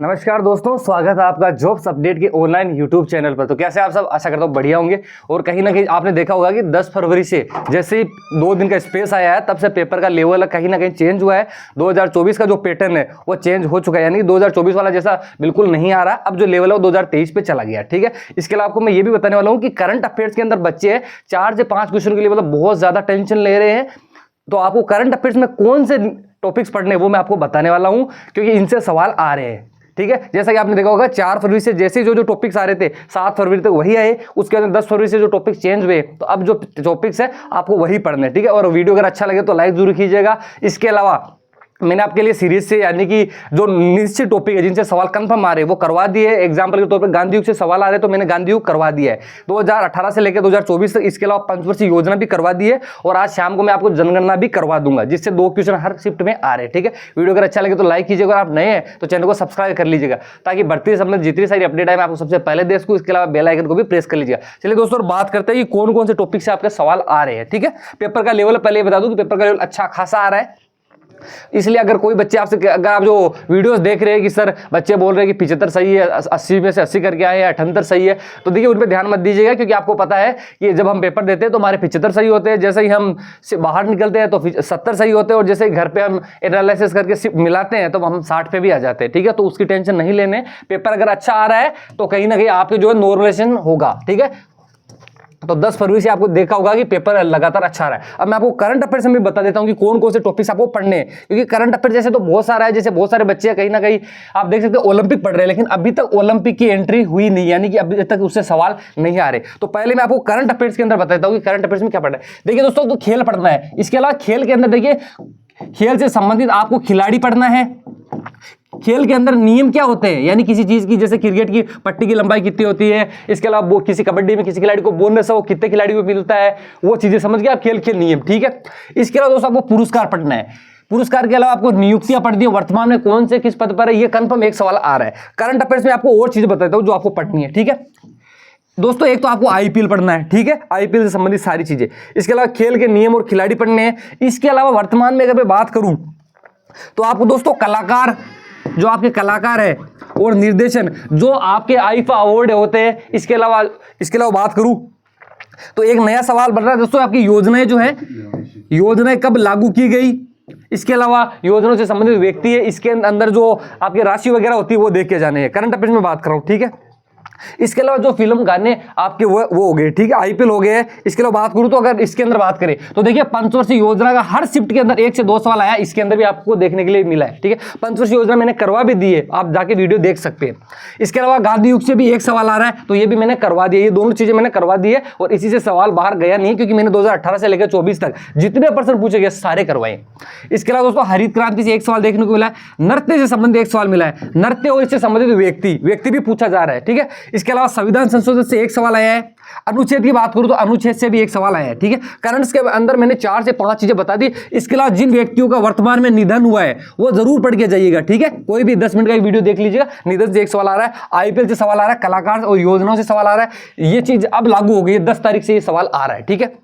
नमस्कार दोस्तों, स्वागत है आपका जॉब्स अपडेट के ऑनलाइन यूट्यूब चैनल पर। तो कैसे आप सब, आशा करता हूँ बढ़िया होंगे। और कहीं ना कहीं आपने देखा होगा कि 10 फरवरी से जैसे ही 2 दिन का स्पेस आया है तब से पेपर का लेवल कहीं ना कहीं चेंज हुआ है। 2024 का जो पैटर्न है वो चेंज हो चुका है, यानी कि 2024 वाला जैसा बिल्कुल नहीं आ रहा। अब जो लेवल है वो 2023 पे चला गया, ठीक है। इसके अलावा आपको मैं ये भी बताने वाला हूँ कि करंट अफेयर्स के अंदर बच्चे 4 से 5 क्वेश्चन के लिए मतलब बहुत ज्यादा टेंशन ले रहे हैं। तो आपको करंट अफेयर्स में कौन से टॉपिक्स पढ़ने वो मैं आपको बताने वाला हूँ, क्योंकि इनसे सवाल आ रहे हैं, ठीक है। जैसा कि आपने देखा होगा 4 फरवरी से जैसे जो टॉपिक्स आ रहे थे 7 फरवरी तक वही आए, उसके बाद 10 फरवरी से जो टॉपिक्स चेंज हुए, तो अब जो टॉपिक्स है आपको वही पढ़ने, ठीक है। और वीडियो अगर अच्छा लगे तो लाइक जरूर कीजिएगा। इसके अलावा मैंने आपके लिए सीरीज से, यानी कि जो निश्चित टॉपिक है जिनसे सवाल कंफर्म आ रहे हैं वो करवा दिए। एग्जांपल के तौर पर गांधी युग से सवाल आ रहे हैं तो मैंने गांधी युग करवा दिया है 2018 से लेकर 2024 तक। इसके अलावा पंचवर्षीय योजना भी करवा दी है और आज शाम को मैं आपको जनगणना भी करवा दूंगा, जिससे 2 क्वेश्चन हर शिफ्ट में आ रहे हैं, ठीक है। वीडियो अगर अच्छा लगे तो लाइक कीजिएगा, और आप नए हैं तो चैनल को सब्सक्राइब कर लीजिएगा, ताकि बढ़ती से संबंधित जितनी सारी अपडेट है मैं आपको सबसे पहले दे सकूं। इसके अलावा बेल आइकन को भी प्रेस कर लीजिएगा। चलिए दोस्तों, बात करते हैं कि कौन कौन से टॉपिक से आपके सवाल आ रहे हैं, ठीक है। पेपर का लेवल पहले बता दूं कि पेपर का लेवल अच्छा खासा आ रहा है। इसलिए अगर कोई बच्चे आपसे, अगर आप जो वीडियोस देख रहे हैं कि सर बच्चे बोल रहे हैं कि 75 सही है, 80 में से 80 करके आए हैं, 78 सही है, तो देखिए उन पे ध्यान मत दीजिएगा, क्योंकि आपको पता है कि जब हम पेपर देते हैं तो हमारे 75 सही होते हैं। जैसे ही हम बाहर निकलते हैं तो 70 सही होते हैं, और जैसे ही घर पे हम एनालिसिस करके मिलाते हैं तो हम 60 पे भी आ जाते हैं, ठीक है। तो उसकी टेंशन नहीं लेने। पेपर अगर अच्छा आ रहा है तो कहीं ना कहीं आपके जो है नॉर्मलाइजेशन होगा, ठीक है। तो 10 फरवरी से आपको देखा होगा कि पेपर लगातार अच्छा रहा है। अब मैं आपको करंट अफेयर्स में भी बता देता हूं कि कौन कौन से टॉपिक्स आपको पढ़ने हैं, क्योंकि करंट अफेयर जैसे तो बहुत सारा है। जैसे बहुत सारे बच्चे हैं, कहीं ना कहीं आप देख सकते हैं ओलंपिक पढ़ रहे हैं, लेकिन अभी तक ओलंपिक की एंट्री हुई नहीं, यानी कि अभी तक उससे सवाल नहीं आ रहे। तो पहले मैं आपको करंट अफेयर्स के अंदर बता देता हूं कि करंट अफेयर्स में क्या पढ़ना है। देखिए दोस्तों, तो खेल पढ़ना है। इसके अलावा खेल के अंदर देखिए, खेल से संबंधित आपको खिलाड़ी पढ़ना है। खेल के अंदर नियम क्या होते हैं, यानी किसी चीज की, जैसे क्रिकेट की पट्टी की लंबाई कितनी होती है। इसके अलावा वो किसी कबड्डी में किसी खिलाड़ी को बोनस है वो कितने खिलाड़ी को मिलता है, वो चीजें समझ गए आप, खेल के नियम, ठीक है। इसके अलावा दोस्तों आपको पुरस्कार पढ़ना है। पुरस्कार के अलावा आपको नियुक्तियां पढ़नी है, वर्तमान में कौन से किस पद पर है, ये कंफर्म एक सवाल आ रहा है। करंट अफेयर्स में आपको और चीजें बताता हूं जो आपको पढ़नी है, ठीक है दोस्तों। एक तो आपको आईपीएल पढ़ना है, ठीक है, आईपीएल से संबंधित सारी चीजें। इसके अलावा खेल के नियम और खिलाड़ी पढ़ने हैं। इसके अलावा वर्तमान में अगर मैं बात करूं तो आपको दोस्तों कलाकार, जो आपके कलाकार है, और निर्देशन जो आपके आईफा अवार्ड होते हैं। इसके अलावा बात करूं तो एक नया सवाल बन रहा है दोस्तों, आपकी योजनाएं जो है, योजनाएं कब लागू की गई। इसके अलावा योजनाओं से संबंधित व्यक्ति है, इसके अंदर जो आपकी राशि वगैरह होती है वो देख के जाने हैं। करंट अफेयर्स में बात कर रहा हूं, ठीक है। इसके अलावा जो फिल्म गाने आपके वो हो गए, ठीक है, आईपीएल हो गए। इसके अलावा बात करूं तो अगर इसके अंदर बात करें तो देखिए पंचवर्षीय योजना का हर शिफ्ट के अंदर 1 से 2 सवाल आया, इसके अंदर भी आपको देखने के लिए मिला है, ठीक है। पंचवर्षीय योजना मैंने करवा भी दी है, आप जाके वीडियो देख सकते हैं। इसके अलावा गांधी युग से भी एक सवाल आ रहा है, तो ये भी मैंने करवा दिया। ये दोनों चीजें मैंने करवा दी है, और इसी से सवाल बाहर गया नहीं, क्योंकि मैंने 2018 से लेकर 24 तक जितने पर्सन पूछे गए सारे करवाए। इसके अलावा दोस्तों हरित क्रांति से एक सवाल देखने को मिला है, नृत्य से संबंधित एक सवाल मिला है, नृत्य और इससे संबंधित व्यक्ति भी पूछा जा रहा है, ठीक है। इसके अलावा संविधान संशोधन से एक सवाल आया है। अनुच्छेद की बात करूं तो अनुच्छेद से भी एक सवाल आया है, ठीक है। करंट्स के अंदर मैंने 4 से 5 चीजें बता दी। इसके अलावा जिन व्यक्तियों का वर्तमान में निधन हुआ है वो जरूर पढ़ के जाइएगा, ठीक है। कोई भी 10 मिनट का वीडियो देख लीजिएगा। निधन से एक सवाल आ रहा है, आईपीएल से सवाल आ रहा है, कलाकार और योजनाओं से सवाल आ रहा है। ये चीज अब लागू हो गई है, 10 तारीख से ये सवाल आ रहा है, ठीक है।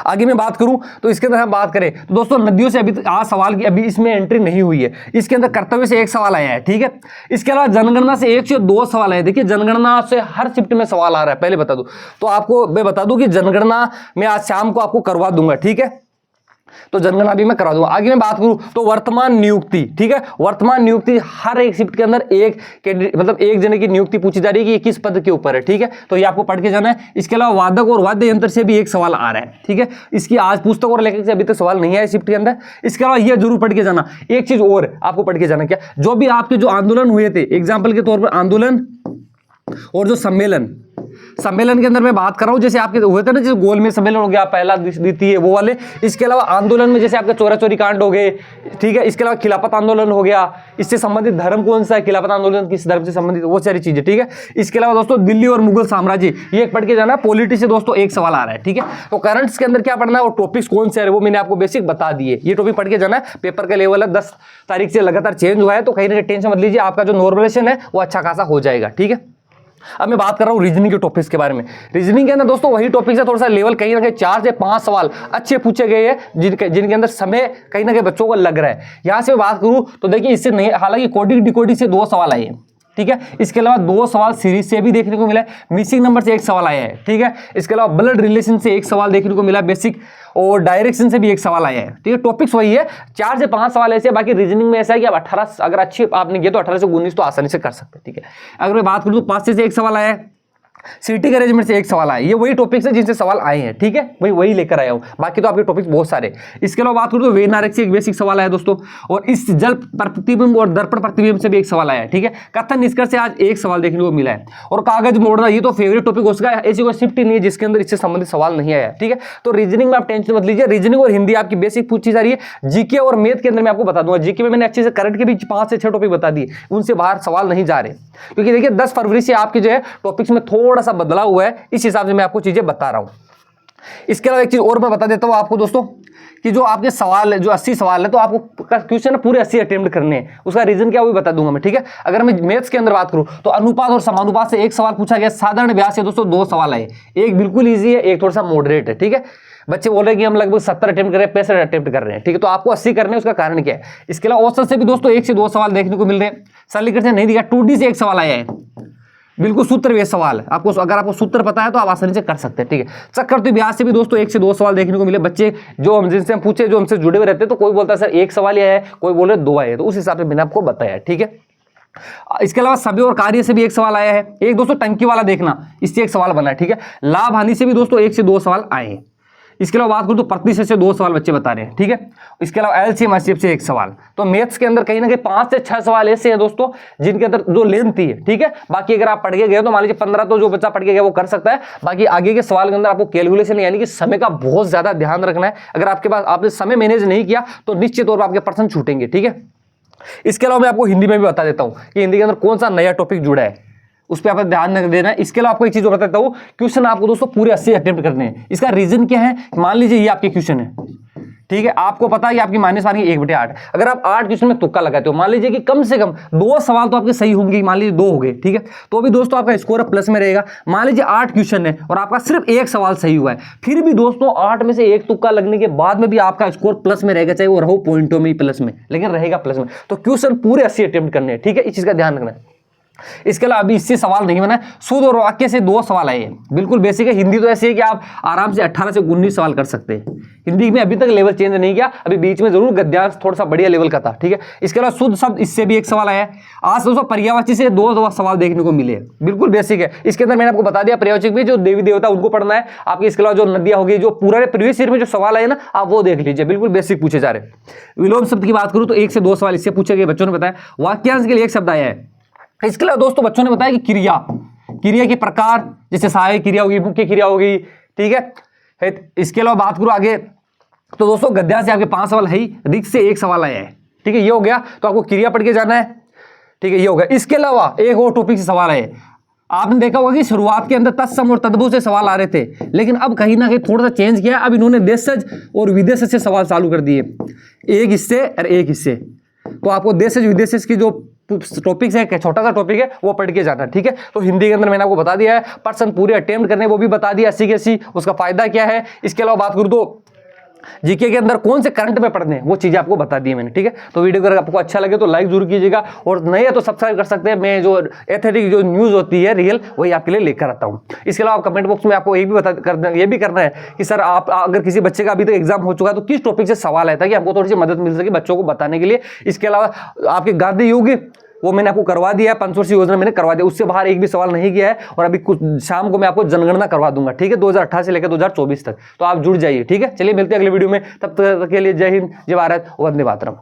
आगे मैं बात करूं तो इसके अंदर हम बात करें तो दोस्तों नदियों से अभी आज सवाल की अभी इसमें एंट्री नहीं हुई है। इसके अंदर कर्तव्य से एक सवाल आया है, ठीक है। इसके अलावा जनगणना से 1 से 2 सवाल आए। देखिए जनगणना से हर शिफ्ट में सवाल आ रहा है, पहले बता दूं तो आपको मैं बता दूं कि जनगणना में आज शाम को आपको करवा दूंगा, ठीक है। तो जनगणना भी मैं करा दूंगा। आगे मैं बात करूं तो वर्तमान नियुक्ति, ठीक है। वर्तमान नियुक्ति हर एक शिफ्ट के अंदर एक जने की नियुक्ति पूछी जा रही है कि ये किस पद के ऊपर है, ठीक है। तो ये आपको पढ़ के जाना है। इसके अलावा वादक और वाद्य यंत्र से भी एक सवाल आ रहा है, ठीक है। इसकी आज पुस्तक और लेखक से अभी तक सवाल नहीं आया शिफ्ट के अंदर। इसके अलावा ये जरूर पढ़ के जाना, एक चीज और आपको पढ़ के जाना, क्या जो भी आपके जो आंदोलन हुए थे, एग्जाम्पल के तौर पर आंदोलन और जो सम्मेलन के अंदर मैं बात कर रहा हूं, जैसे आपके हुए थे ना, जैसे गोलमेज सम्मेलन हो गया पहला द्वितीय वो वाले। इसके अलावा आंदोलन में जैसे आपके चोरा चोरी कांड हो गए, ठीक है। इसके अलावा खिलाफत आंदोलन हो गया, इससे संबंधित धर्म कौन सा है, खिलाफत आंदोलन किस धर्म से संबंधित, वो सारी चीजें, ठीक है। इसके अलावा दोस्तों दिल्ली और मुगल साम्राज्य, ये एक पढ़ के जाना। पॉलिटी से दोस्तों एक सवाल आ रहा है, ठीक है। तो करंट्स के अंदर क्या पढ़ना है और टॉपिक्स कौन से है वो मैंने आपको बेसिक बता दिए। ये टॉपिक पढ़ के जाना है। पेपर का लेवल है 10 तारीख से लगातार चेंज हुआ है, तो कहीं ना कहीं टेंशन मत लीजिए, आपका जो नॉर्मलाइजेशन है वो अच्छा खासा हो जाएगा, ठीक है। अब मैं बात कर रहा हूँ रीजनिंग के टॉपिक्स के बारे में। रीजनिंग के अंदर दोस्तों वही टॉपिक्स है, थोड़ा सा लेवल कहीं ना कहीं 4 से 5 सवाल अच्छे पूछे गए हैं जिनके अंदर समय कहीं ना कहीं बच्चों को लग रहा है। यहाँ से मैं बात करूँ तो देखिए इससे नहीं, हालांकि कोडिंग डिकोडिंग से 2 सवाल आए हैं, ठीक है। इसके अलावा 2 सवाल सीरीज से भी देखने को मिला है, मिसिंग नंबर से 1 सवाल आया है, ठीक है। इसके अलावा ब्लड रिलेशन से 1 सवाल देखने को मिला, बेसिक और डायरेक्शन से भी 1 सवाल आया है, ठीक है। टॉपिक्स वही है, 4 से 5 सवाल ऐसे। बाकी रीजनिंग में ऐसा है कि आप 18 अगर अच्छे आपने किए तो 18 से 19 तो आसानी से कर सकते हैं, ठीक है। अगर मैं बात करूँ तो 5 से 1 सवाल आया है, सिटी के अरेंजमेंट से 1 सवाल आया। ये वही टॉपिक्स है जिनसे सवाल आए हैं, ठीक है, वही लेकर आया हूं। बाकी तो आपके टॉपिक्स बहुत सारे। इसके अलावा बात करूं तो वेन आरेख से एक बेसिक सवाल आया दोस्तों, और इस जल प्रतिबिंब और दर्पण प्रतिबिंब से भी 1 सवाल आया है, ठीक है। कथन निष्कर्ष से आज 1 सवाल देखने को मिला है, और कागज मोड़ना ये तो फेवरेट टॉपिक हो सका है, ऐसी कोई शिफ्ट ही नहीं है जिसके अंदर इससे संबंधित सवाल नहीं आया, ठीक है। तो रीजनिंग में आप टेंशन मत लीजिए, रीजनिंग और हिंदी आपकी बेसिक पूछी जा रही है। जीके और मैथ के अंदर मैं आपको बता दूंगा, जीके में मैंने अच्छे से करंट के भी 5 से 6 टॉपिक बता दिए, उनसे बाहर सवाल नहीं जा रहे, क्योंकि देखिए 10 फरवरी से आपके जो है टॉपिक्स में थोड़ा सा बदलाव हुआ है, इस हिसाब से मैं आपको चीजें बता रहा हूं। इसके अलावा एक चीज और मैं बता देता हूं आपको दोस्तों, कि जो आपके सवाल है, जो 80 सवाल है, तो आपको क्वेश्चन पूरे 80 अटेम्प्ट करने हैं। उसका रीजन क्या वो भी बता दूंगा मैं, ठीक है। अगर मैं मैथ्स के अंदर बात करूं तो अनुपात और समानुपात से 1 सवाल पूछा गया, साधारण व्यास से दोस्तों 2 सवाल आए, एक बिल्कुल ईजी है, एक थोड़ा सा मॉडरेट है, ठीक है। बच्चे बोल रहे हैं कि हम लगभग 70 अटेम्प्ट कर रहे हैं, 65 अटेम्प्ट कर रहे हैं, ठीक है। तो आपको 80 करने हैं, उसका कारण क्या है। इसके अलावा औसत से भी दोस्तों 1 से 2 सवाल देखने को मिल रहे हैं, सरलीकरण से नहीं दिया। 2D से 1 सवाल आया है, बिल्कुल सूत्र वे सवाल है, आपको अगर आपको सूत्र पता है तो आप आसानी से कर सकते हैं, ठीक है। चक्रवृद्धि ब्याज से भी दोस्तों 1 से 2 सवाल देखने को मिले। बच्चे जो हम जिनसे हम पूछे, जो हमसे जुड़े हुए रहते हैं, तो कोई बोलता है सर 1 सवाल ही आया है, कोई बोल रहे 2 आए, तो उस हिसाब से मैंने आपको बताया, ठीक है। इसके अलावा सभ्य और कार्य से भी 1 सवाल आया है। एक दोस्तों टंकी वाला देखना, इससे 1 सवाल बना है, ठीक है। लाभ हानि से भी दोस्तों 1 से 2 सवाल आए हैं। इसके अलावा बात करूं तो प्रतिशत से 2 सवाल बच्चे बता रहे हैं, ठीक है। इसके अलावा एलसीएम एचसीएफ से 1 सवाल। तो मैथ्स के अंदर कहीं ना कहीं 5 से 6 सवाल ऐसे हैं दोस्तों जिनके अंदर जो लेंथ थी है, ठीक है। बाकी अगर आप पढ़ के गए तो मान लीजिए 15 तो जो बच्चा पढ़ के गया वो कर सकता है। बाकी आगे के सवाल के अंदर आपको कैलकुलेशन यानी कि समय का बहुत ज्यादा ध्यान रखना है। अगर आपके पास आपने समय मैनेज नहीं किया तो निश्चित तौर पर आपके पर्सन छूटेंगे, ठीक है। इसके अलावा मैं आपको हिंदी में भी बता देता हूं कि हिंदी के अंदर कौन सा नया टॉपिक जुड़ा है, उस पर आप ध्यान देना है। इसके अलावा आपको एक चीज और बताता हूं, क्वेश्चन आपको दोस्तों पूरे 80 अटेम्प्ट करने हैं। इसका रीजन क्या है, मान लीजिए ये आपके क्वेश्चन है, ठीक है। आपको पता है कि आपकी माइनस मार्किंग 1/8। अगर आप 8 क्वेश्चन में तुक्का लगाते हो, मान लीजिए कि कम से कम 2 सवाल तो आपके सही होंगे, मान लीजिए 2 हो गए, ठीक है, तो भी दोस्तों आपका स्कोर प्लस में रहेगा। मान लीजिए 8 क्वेश्चन है और आपका सिर्फ 1 सवाल सही हुआ है, फिर भी दोस्तों 8 में से 1 तुक्का लगने के बाद में भी आपका स्कोर प्लस में रहेगा, चाहे वो रहो पॉइंटों में ही प्लस में, लेकिन रहेगा प्लस में। तो क्वेश्चन पूरे 80 अटेम्प्ट करने हैं, ठीक है, इस चीज का ध्यान रखना है। इसके अलावा अभी इससे सवाल नहीं बना है, शुद्ध और वाक्य से 2 सवाल आए हैं, बिल्कुल बेसिक है। हिंदी तो ऐसी है कि आप आराम से 18 से 19 सवाल कर सकते हैं। हिंदी में अभी तक लेवल चेंज नहीं किया, अभी बीच में जरूर गद्यांश थोड़ा सा बढ़िया लेवल का था, ठीक है। इसके अलावा शुद्ध शब्द, इससे भी 1 सवाल आया है। आज दोस्तों पर्यायवाची से 2 सवाल देखने को मिले, बिल्कुल बेसिक है। इसके अंदर मैंने आपको बता दिया पर्यायवाची में जो देवी देवता उनको पढ़ना है आपके। इसके अलावा जो नदियां होगी, जो पूरे प्रीवियस ईयर में जो सवाल आए ना, आप वो देख लीजिए, बिल्कुल बेसिक पूछे जा रहे हैं। विलोम शब्द की बात करूं तो 1 से 2 सवाल इससे पूछे गए, बच्चों ने बताया। वाक्यांश के लिए 1 शब्द आया है। इसके अलावा दोस्तों बच्चों ने बताया कि क्रिया के प्रकार, जैसे सहायक क्रिया होगी, मुख्य क्रिया होगी, ठीक है। इसके अलावा बात करूं आगे तो दोस्तों गद्यांश से आपके 5 सवाल है ही, ऋक से 1 सवाल आया है, ठीक है। ये हो गया, तो आपको क्रिया पढ़ के जाना है, ठीक है, ये हो गया। इसके अलावा एक और टॉपिक से सवाल है। आपने देखा होगा कि शुरुआत के अंदर तत्सम और तद्भव से सवाल आ रहे थे, लेकिन अब कहीं ना कहीं थोड़ा सा चेंज किया। अब इन्होंने देशज और विदेशज से सवाल चालू कर दिए, एक हिस्से और एक हिस्से। तो आपको देशज विदेशज की जो टॉपिक्स है, छोटा सा टॉपिक है, वो पढ़ के जाना, ठीक है। तो हिंदी के अंदर मैंने आपको बता दिया है, पर्सन पूरे अटेम्प्ट करने वो भी बता दिया 80 के 80, उसका फायदा क्या है। इसके अलावा बात करूँ तो जीके के अंदर कौन से करंट में पढ़ने हैं वो चीजें आपको बता दी मैंने, ठीक है। तो वीडियो अगर आपको अच्छा लगे तो लाइक जरूर कीजिएगा, और नहीं है तो सब्सक्राइब कर सकते हैं। मैं जो एथेटिक जो न्यूज होती है रियल, वही आपके लिए लेकर आता हूं। इसके अलावा आप कमेंट बॉक्स में आपको ये भी करना है कि सर आप अगर किसी बच्चे का अभी तक एग्जाम हो चुका है तो किस टॉपिक से सवाल है, ताकि आपको थोड़ी सी मदद मिल सके बच्चों को बताने के लिए। इसके अलावा आपके गांधी युग वो मैंने आपको करवा दिया है, पंचवर्षीय योजना मैंने करवा दिया, उससे बाहर एक भी सवाल नहीं किया है। और अभी कुछ शाम को मैं आपको जनगणना करवा दूंगा, ठीक है, 2018 से लेकर 2024 तक। तो आप जुड़ जाइए, ठीक है। चलिए मिलते हैं अगले वीडियो में, तब तक के लिए जय हिंद, जय भारत, वंदे मातरम।